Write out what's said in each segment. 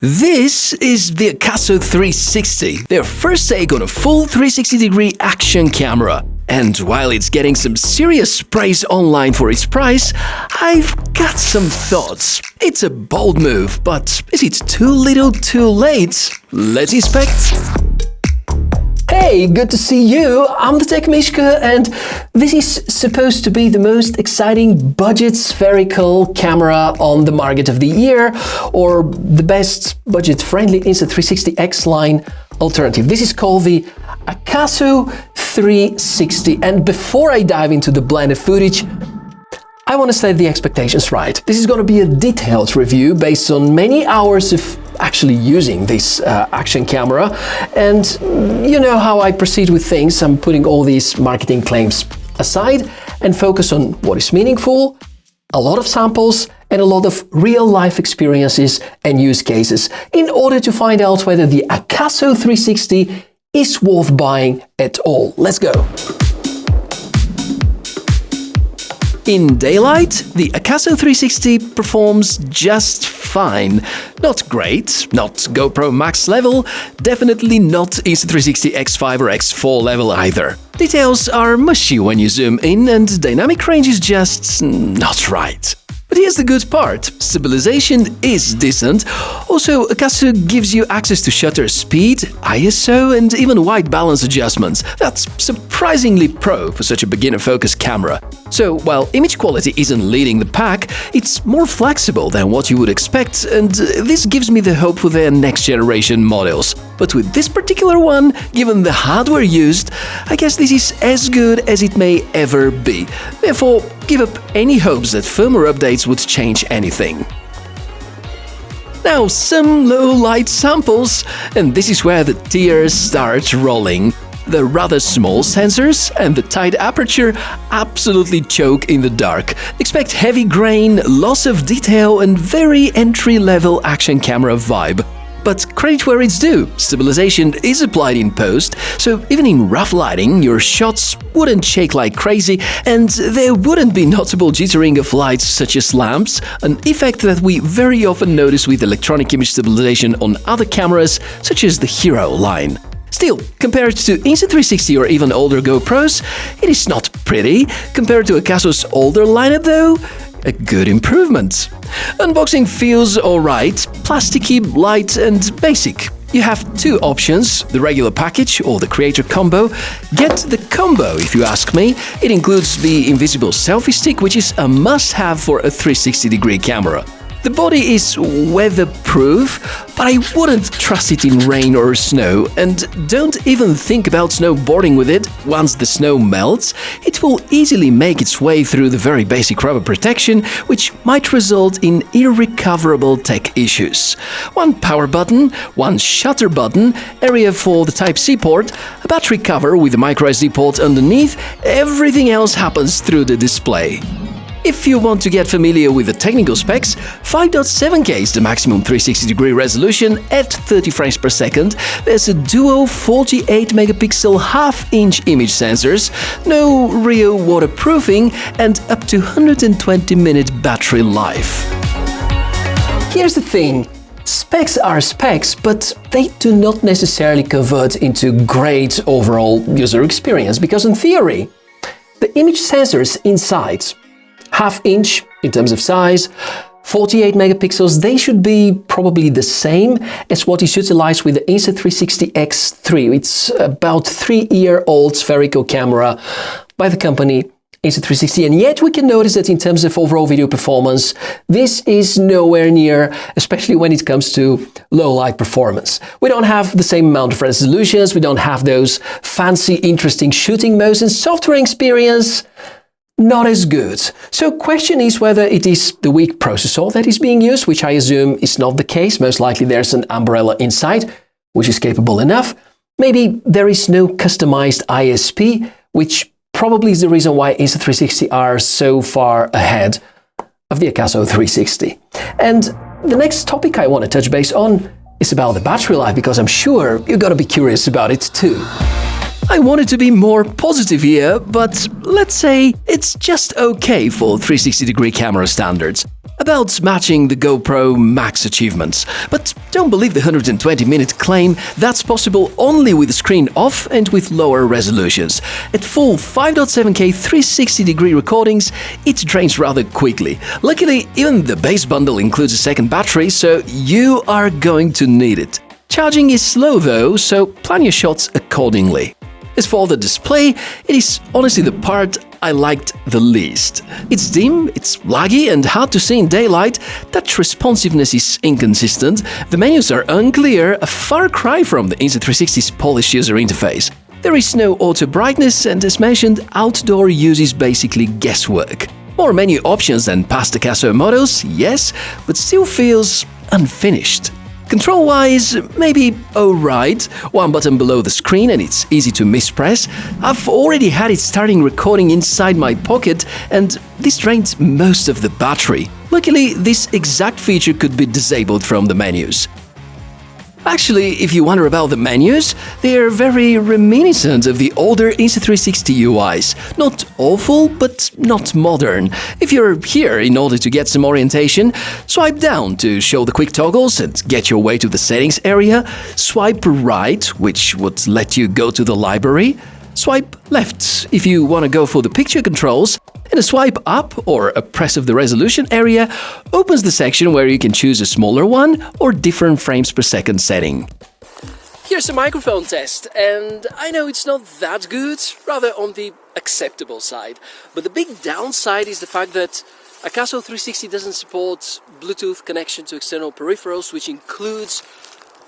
This is the Akaso 360, their first take on a full 360-degree action camera. And while it's getting some serious praise online for its price, I've got some thoughts. It's a bold move, but is it too little too late? Let's inspect. Hey, good to see you. I'm the TechMishka, and this is supposed to be the most exciting budget spherical camera on the market of the year, or the best budget-friendly Insta360 X-line alternative. This is called the Akaso 360, and before I dive into the blended footage, I want to set the expectations right. This is going to be a detailed review based on many hours of actually using this action camera, and you know how I proceed with things. I'm putting all these marketing claims aside and focus on what is meaningful, a lot of samples, and a lot of real-life experiences and use cases in order to find out whether the Akaso 360 is worth buying at all. Let's go. In daylight, the Akaso 360 performs just fine. Not great, not GoPro MAX level, definitely not Insta360 X5 or X4 level either. Details are mushy when you zoom in, and dynamic range is just not right. But here's the good part, stabilization is decent. Also, Akaso gives you access to shutter speed, ISO, and even white balance adjustments. That's surprisingly pro for such a beginner-focused camera. So, while image quality isn't leading the pack, it's more flexible than what you would expect, and this gives me the hope for their next-generation models. But with this particular one, given the hardware used, I guess this is as good as it may ever be. Therefore, give up any hopes that firmware updates would change anything. Now, some low-light samples, and this is where the tears start rolling. The rather small sensors and the tight aperture absolutely choke in the dark. Expect heavy grain, loss of detail, and very entry-level action camera vibe. But credit where it's due, stabilization is applied in post, so even in rough lighting, your shots wouldn't shake like crazy, and there wouldn't be notable jittering of lights such as lamps, an effect that we very often notice with electronic image stabilization on other cameras, such as the Hero line. Still, compared to Insta360 or even older GoPros, it is not pretty. Compared to Akaso's older lineup though, a good improvement. Unboxing feels alright, plasticky, light and basic. You have two options, the regular package or the creator combo. Get the combo if you ask me. It includes the invisible selfie stick, which is a must-have for a 360-degree camera. The body is weatherproof, but I wouldn't trust it in rain or snow, and don't even think about snowboarding with it. Once the snow melts, it will easily make its way through the very basic rubber protection, which might result in irrecoverable tech issues. One power button, one shutter button, area for the Type-C port, a battery cover with a microSD port underneath, everything else happens through the display. If you want to get familiar with the technical specs, 5.7K is the maximum 360-degree resolution at 30 frames per second. There's a dual 48-megapixel half-inch image sensors, no real waterproofing, and up to 120-minute battery life. Here's the thing. Specs are specs, but they do not necessarily convert into great overall user experience, because in theory, the image sensors inside, half-inch in terms of size, 48 megapixels, they should be probably the same as what is utilized with the Insta360 X3. It's about 3-year-old spherical camera by the company Insta360, and yet we can notice that in terms of overall video performance, this is nowhere near, especially when it comes to low light performance. We don't have the same amount of resolutions, we don't have those fancy, interesting shooting modes, and software experience not as good. So question is whether it is the weak processor that is being used, which I assume is not the case. Most likely there's an umbrella inside, which is capable enough. Maybe there is no customized ISP, which probably is the reason why Insta360 are so far ahead of the Akaso 360. And the next topic I want to touch base on is about the battery life, because I'm sure you're gonna be curious about it too. I wanted to be more positive here, but let's say it's just okay for 360-degree camera standards. about matching the GoPro MAX achievements. But don't believe the 120-minute claim, that's possible only with the screen off and with lower resolutions. At full 5.7K 360-degree recordings, it drains rather quickly. Luckily, even the base bundle includes a second battery, so you are going to need it. Charging is slow though, so plan your shots accordingly. As for the display, it is honestly the part I liked the least. It's dim, it's laggy and hard to see in daylight, touch responsiveness is inconsistent, the menus are unclear, a far cry from the Insta360's polished user interface. There is no auto brightness and, as mentioned, outdoor use is basically guesswork. More menu options than past Akaso models, yes, but still feels unfinished. Control-wise, maybe alright, one button below the screen and it's easy to mispress. I've already had it starting recording inside my pocket and this drained most of the battery. Luckily, this exact feature could be disabled from the menus. Actually, if you wonder about the menus, they are very reminiscent of the older Insta360 UIs. Not awful, but not modern. If you're here in order to get some orientation, swipe down to show the quick toggles and get your way to the settings area, swipe right, which would let you go to the library, swipe left if you want to go for the picture controls, and a swipe up or a press of the resolution area opens the section where you can choose a smaller one or different frames per second setting. Here's a microphone test, and I know it's not that good, rather on the acceptable side. But the big downside is the fact that Akaso 360 doesn't support Bluetooth connection to external peripherals, which includes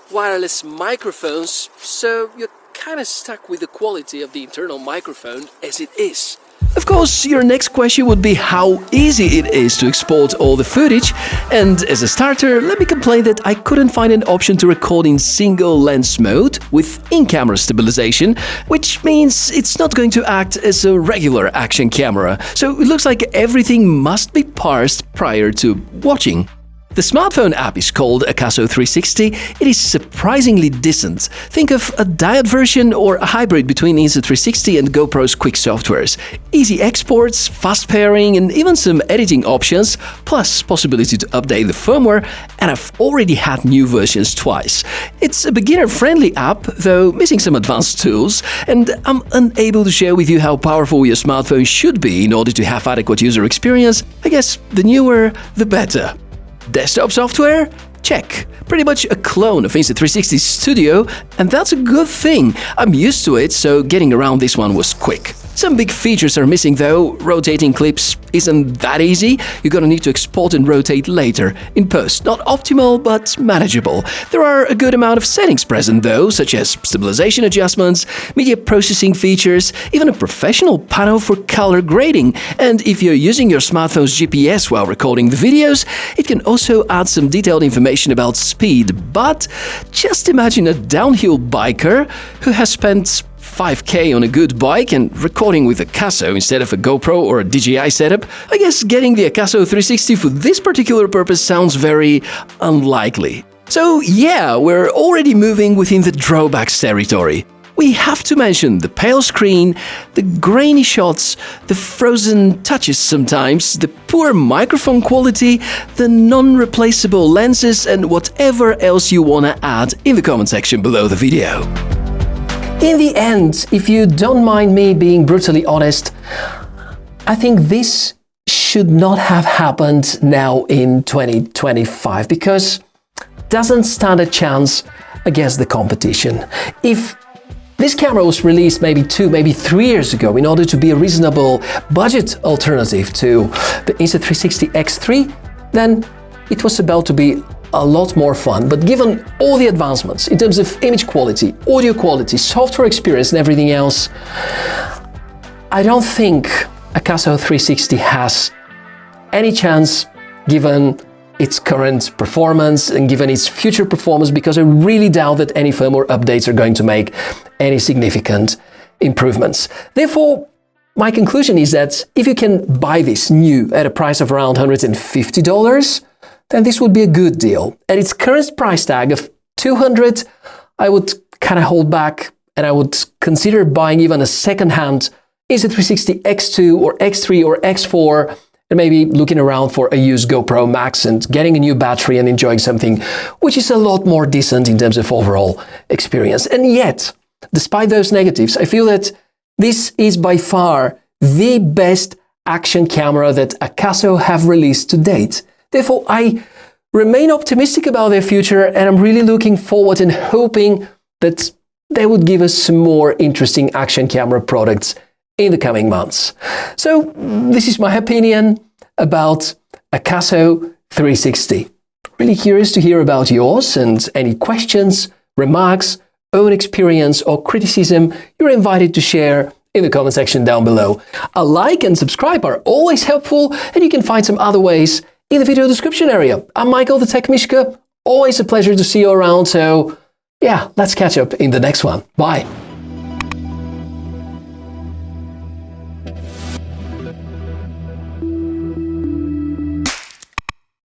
wireless microphones, so you're kind of stuck with the quality of the internal microphone as it is. Of course, your next question would be how easy it is to export all the footage, and as a starter, let me complain that I couldn't find an option to record in single lens mode with in-camera stabilization, which means it's not going to act as a regular action camera, so it looks like everything must be parsed prior to watching. The smartphone app is called Akaso 360. It is surprisingly decent. Think of a diode version or a hybrid between Insta360 and GoPro's quick softwares. Easy exports, fast pairing, and even some editing options, plus possibility to update the firmware, and I've already had new versions twice. It's a beginner-friendly app, though missing some advanced tools, and I'm unable to share with you how powerful your smartphone should be in order to have adequate user experience. I guess the newer, the better. Desktop software? Check. Pretty much a clone of Insta360 Studio, and that's a good thing. I'm used to it, so getting around this one was quick. Some big features are missing though. Rotating clips isn't that easy. You're gonna need to export and rotate later, in post. Not optimal, but manageable. There are a good amount of settings present though, such as stabilization adjustments, media processing features, even a professional panel for color grading. And if you're using your smartphone's GPS while recording the videos, it can also add some detailed information about speed. But just imagine a downhill biker who has spent 5K on a good bike and recording with Akaso instead of a GoPro or a DJI setup. I guess getting the Akaso 360 for this particular purpose sounds very unlikely. So yeah, we're already moving within the drawbacks territory. We have to mention the pale screen, the grainy shots, the frozen touches sometimes, the poor microphone quality, the non-replaceable lenses, and whatever else you wanna add in the comment section below the video. In the end, if you don't mind me being brutally honest, I think this should not have happened now in 2025 because it doesn't stand a chance against the competition. If this camera was released maybe 2, maybe 3 years ago in order to be a reasonable budget alternative to the Insta360 X3, then it was about to be a lot more fun. But given all the advancements in terms of image quality, audio quality, software experience and everything else, I don't think Akaso 360 has any chance given its current performance and given its future performance, because I really doubt that any firmware updates are going to make any significant improvements. Therefore, my conclusion is that if you can buy this new at a price of around $150, then this would be a good deal. At its current price tag of $200, I would kind of hold back and I would consider buying even a second-hand Insta360 X2 or X3 or X4 and maybe looking around for a used GoPro Max and getting a new battery and enjoying something which is a lot more decent in terms of overall experience. And yet, despite those negatives, I feel that this is by far the best action camera that Akaso have released to date. Therefore, I remain optimistic about their future, and I'm really looking forward and hoping that they would give us some more interesting action camera products in the coming months. So this is my opinion about Akaso 360. Really curious to hear about yours, and any questions, remarks, own experience or criticism you're invited to share in the comment section down below. A like and subscribe are always helpful, and you can find some other ways in the video description area. I'm Michael, the TechMishka. Always a pleasure to see you around, so yeah, let's catch up in the next one. Bye.